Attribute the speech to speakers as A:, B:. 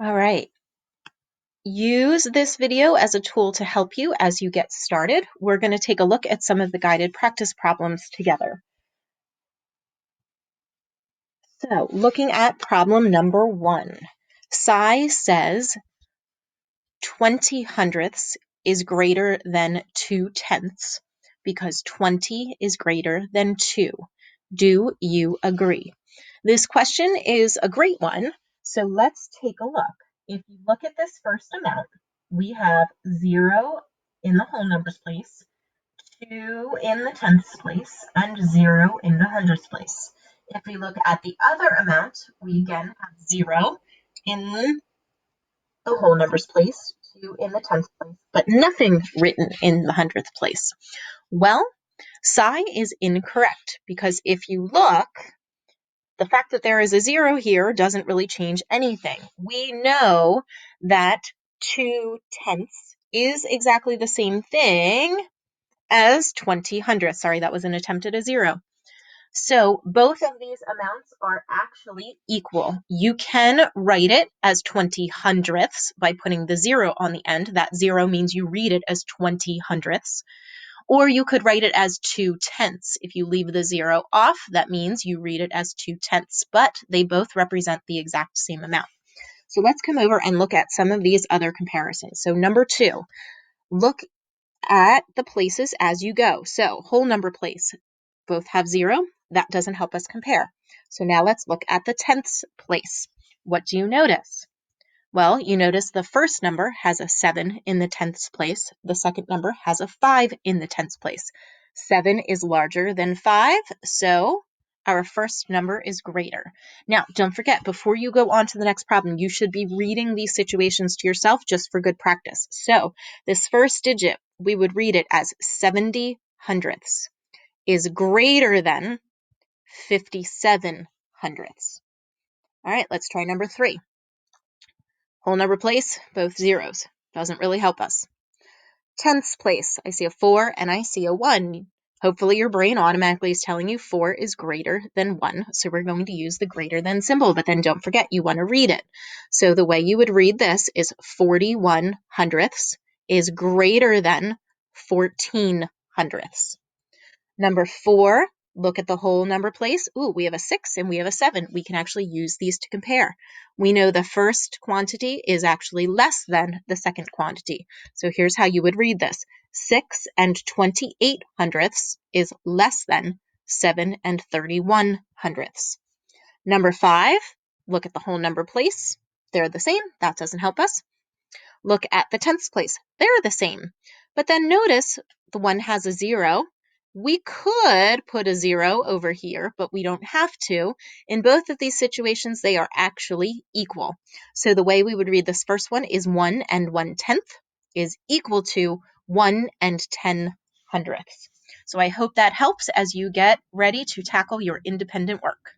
A: All right. Use this video as a tool to help you as you get started. We're going to take a look at some of the guided practice problems together. So, looking at problem number 1, Cy says 20 hundredths is greater than 2 tenths because 20 is greater than 2. Do you agree? This question is a great one, so let's take a look. If you look at this first amount, we have 0 in the whole numbers place, 2 in the tenths place, and 0 in the hundredths place. If we look at the other amount, we again have 0 in the whole numbers place, 2 in the tenths place, but nothing written in the hundredth place. Well, Cy is incorrect because if you look, the fact that there is a 0 here doesn't really change anything. We know that 2 tenths is exactly the same thing as 20 hundredths. Sorry, that was an attempt at a 0. So both of these amounts are actually equal. You can write it as 20 hundredths by putting the 0 on the end. That 0 means you read it as 20 hundredths. Or you could write it as 2 tenths. If you leave the 0 off, that means you read it as 2 tenths, but they both represent the exact same amount. So let's come over and look at some of these other comparisons. So number 2, look at the places as you go. So whole number place, both have 0. That doesn't help us compare. So now let's look at the tenths place. What do you notice? Well, you notice the first number has a 7 in the tenths place. The second number has a 5 in the tenths place. 7 is larger than 5, so our first number is greater. Now, don't forget, before you go on to the next problem, you should be reading these situations to yourself just for good practice. So this first digit, we would read it as 70 hundredths is greater than 57 hundredths. All right, let's try number 3. Whole number place, both zeros. Doesn't really help us. Tenths place, I see a 4 and I see a 1. Hopefully your brain automatically is telling you 4 is greater than 1, so we're going to use the greater than symbol, but then don't forget you want to read it. So the way you would read this is 41 hundredths is greater than 14 hundredths. Number 4, look at the whole number place. Ooh, we have a 6 and we have a 7. We can actually use these to compare. We know the first quantity is actually less than the second quantity. So here's how you would read this. 6 and 28 hundredths is less than 7 and 31 hundredths. Number 5, look at the whole number place. They're the same. That doesn't help us. Look at the tenths place. They're the same. But then notice the one has a 0. We could put a 0 over here, but we don't have to. In both of these situations, they are actually equal. So the way we would read this first one is 1 and 1/10 is equal to 1 and 10 hundredths. So I hope that helps as you get ready to tackle your independent work.